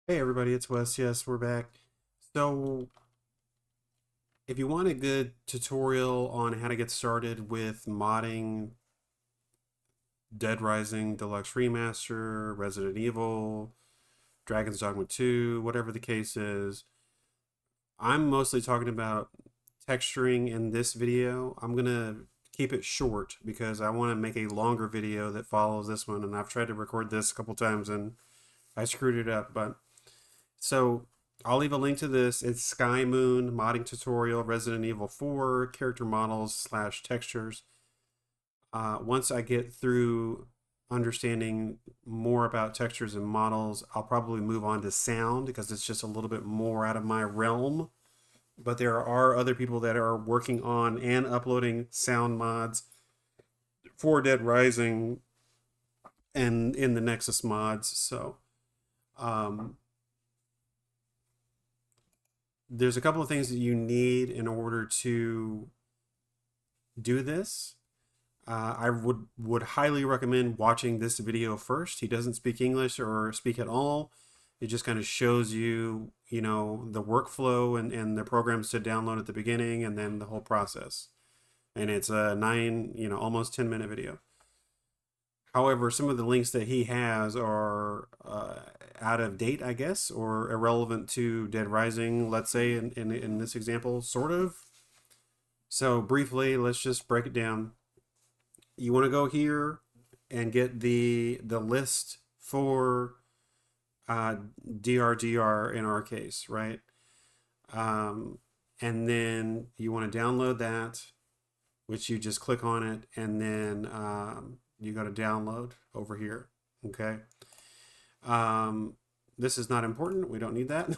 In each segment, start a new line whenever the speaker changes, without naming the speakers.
Hey everybody, it's Wes. Yes, we're back. So, if you want a good tutorial on how to get started with modding Dead Rising Deluxe Remaster, Resident Evil, Dragon's Dogma 2, whatever the case is, I'm mostly talking about texturing in this video. I'm going to keep it short because I want to make a longer video that follows this one, and I've tried to record this a couple times and I screwed it up, but so I'll leave a link to this. It's Sky Moon modding tutorial, Resident Evil 4 character models slash textures. Once I get through understanding more about textures and models, I'll probably move on to sound because it's just a little bit more out of my realm. But there are other people that are working on and uploading sound mods for Dead Rising and in the Nexus mods. So um, there's a couple of things that you need in order to do this. I would highly recommend watching this video first. He doesn't speak English or speak at all. It just kind of shows you, the workflow and the programs to download at the beginning and then the whole process. And it's a almost 10-minute video. However, some of the links that he has are out of date, I guess, or irrelevant to Dead Rising, let's say, in this example, sort of. So, briefly, let's just break it down. You want to go here and get the list for DRDR in our case, right? And then you want to download that, which you just click on it, and then you go to download over here. Okay. This is not important. We don't need that.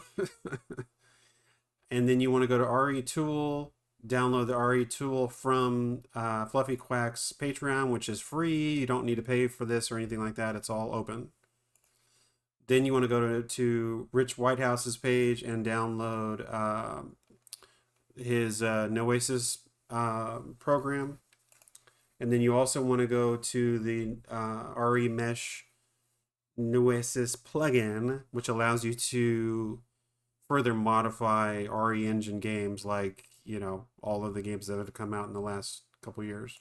And then you want to go to RETOOL, download the RETOOL from Fluffy Quack's Patreon, which is free. You don't need to pay for this or anything like that. It's all open. Then you want to go to Rich Whitehouse's page and download his NOESIS program. And then you also want to go to the REMesh NOESIS plugin, which allows you to further modify RE Engine games like, all of the games that have come out in the last couple years.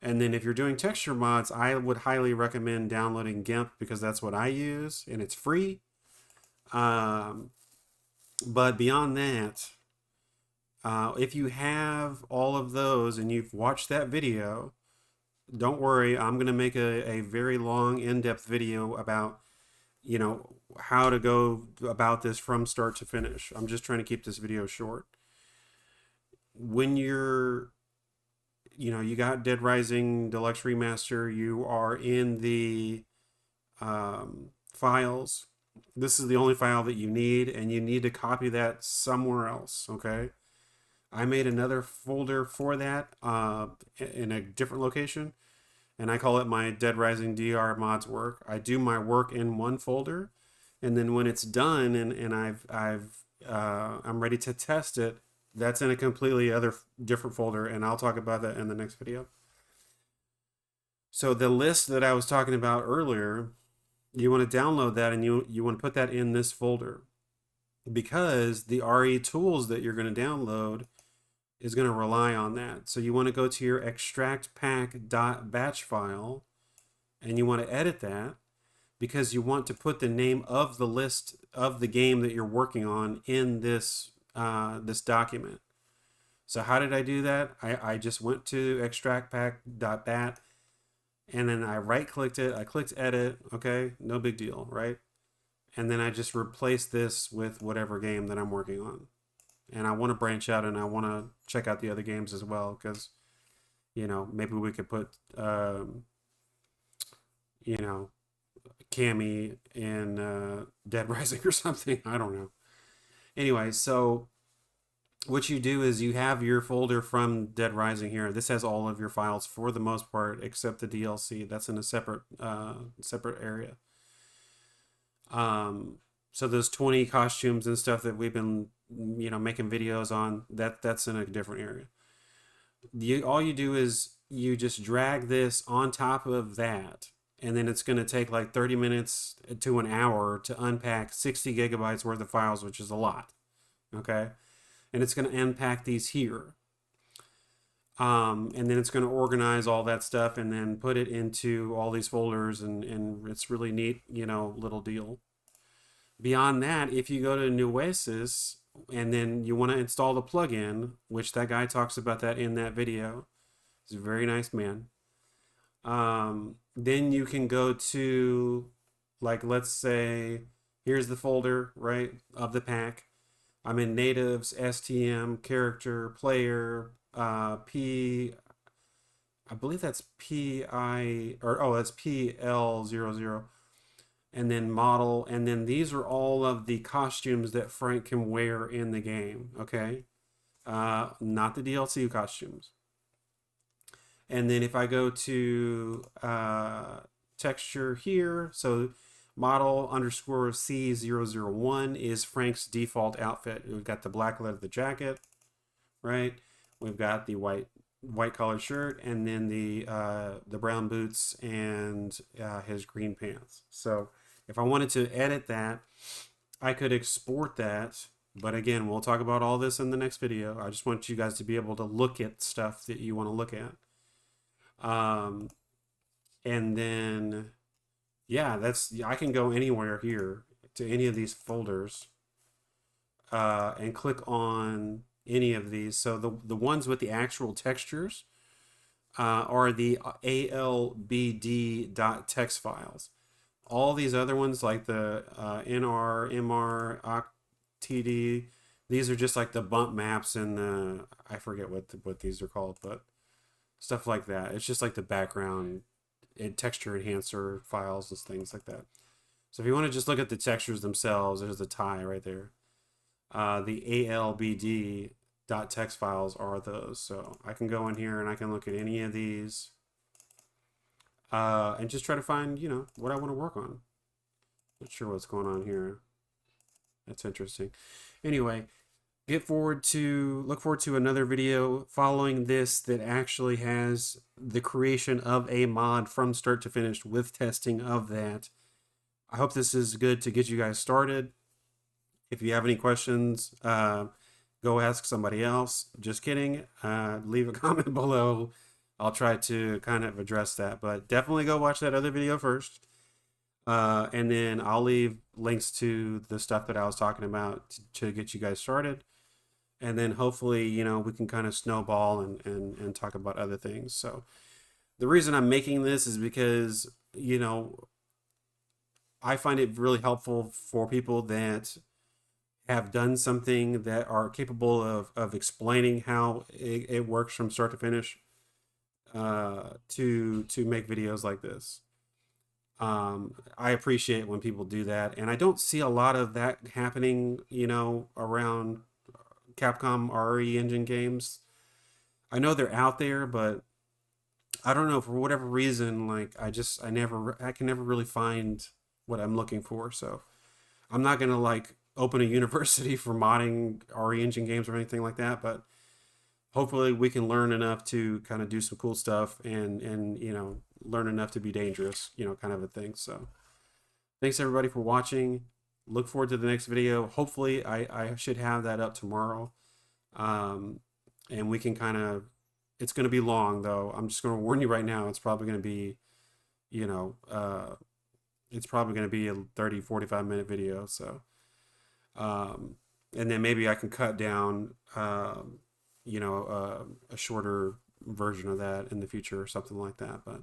And then if you're doing texture mods, I would highly recommend downloading GIMP because that's what I use and it's free. But beyond that, if you have all of those and you've watched that video, don't worry, I'm going to make a very long, in-depth video about, how to go about this from start to finish. I'm just trying to keep this video short. When you got Dead Rising Deluxe Remaster, you are in the files. This is the only file that you need, and you need to copy that somewhere else, okay? I made another folder for that in a different location, and I call it my Dead Rising DR mods work. I do my work in one folder, and then when it's done and I'm ready to test it, that's in a completely different folder, and I'll talk about that in the next video. So the list that I was talking about earlier, you want to download that and you want to put that in this folder because the RE tools that you're going to download is going to rely on that. So you want to go to your extractpack.batch file and you want to edit that because you want to put the name of the list of the game that you're working on in this this document. So how did I do that? I just went to extractpack.bat and then I right clicked it. I clicked edit. Okay, no big deal, right? And then I just replaced this with whatever game that I'm working on. And I want to branch out and I want to check out the other games as well because, maybe we could put, Cammy in Dead Rising or something. I don't know. Anyway, so what you do is you have your folder from Dead Rising here. This has all of your files for the most part, except the DLC. That's in a separate area. So those 20 costumes and stuff that we've been, making videos on, that's in a different area. All you do is you just drag this on top of that, and then it's going to take like 30 minutes to an hour to unpack 60 gigabytes worth of files, which is a lot. Okay. And it's going to unpack these here. And then it's going to organize all that stuff and then put it into all these folders, and it's really neat, little deal. Beyond that, if you go to NOESIS and then you want to install the plugin, which that guy talks about that in that video, he's a very nice man. Then you can go to, like, let's say, here's the folder, right, of the pack. I'm in natives, STM, character, player, I believe that's that's PL00, and then model, and then these are all of the costumes that Frank can wear in the game, okay? Not the DLC costumes. And then if I go to texture here, so model underscore C001 is Frank's default outfit. We've got the black leather jacket, right? We've got the white collared shirt, and then the brown boots and his green pants. So if I wanted to edit that, I could export that. But again, we'll talk about all this in the next video. I just want you guys to be able to look at stuff that you want to look at. And then, yeah, I can go anywhere here to any of these folders and click on any of these. So the ones with the actual textures are the ALBD.txt files. All these other ones, like the NR, MR, OCTD, these are just like the bump maps and the, I forget what these are called, but stuff like that. It's just like the background and texture enhancer files and things like that. So if you want to just look at the textures themselves, there's the tie right there. The ALBD.txt files are those. So I can go in here and I can look at any of these and just try to find, what I want to work on. Not sure what's going on here. That's interesting. Anyway, look forward to another video following this that actually has the creation of a mod from start to finish with testing of that. I hope this is good to get you guys started. If you have any questions, go ask somebody else. Just kidding. Leave a comment below. I'll try to kind of address that, but definitely go watch that other video first. And then I'll leave links to the stuff that I was talking about to get you guys started. And then hopefully, we can kind of snowball and talk about other things. So the reason I'm making this is because, I find it really helpful for people that have done something, that are capable of explaining how it works from start to finish, to make videos like this. I appreciate when people do that, and I don't see a lot of that happening, around Capcom RE Engine games. I know they're out there, but I don't know, for whatever reason, like I can never really find what I'm looking for. So I'm not gonna like open a university for modding RE Engine games or anything like that, but hopefully we can learn enough to kind of do some cool stuff and learn enough to be dangerous, kind of a thing. So thanks everybody for watching. Look forward to the next video. Hopefully I should have that up tomorrow. And we can it's going to be long though. I'm just going to warn you right now. It's probably going to be, it's probably going to be a 30, 45 minute video. So, and then maybe I can cut down, a shorter version of that in the future or something like that. But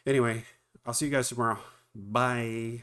anyway, I'll see you guys tomorrow. Bye.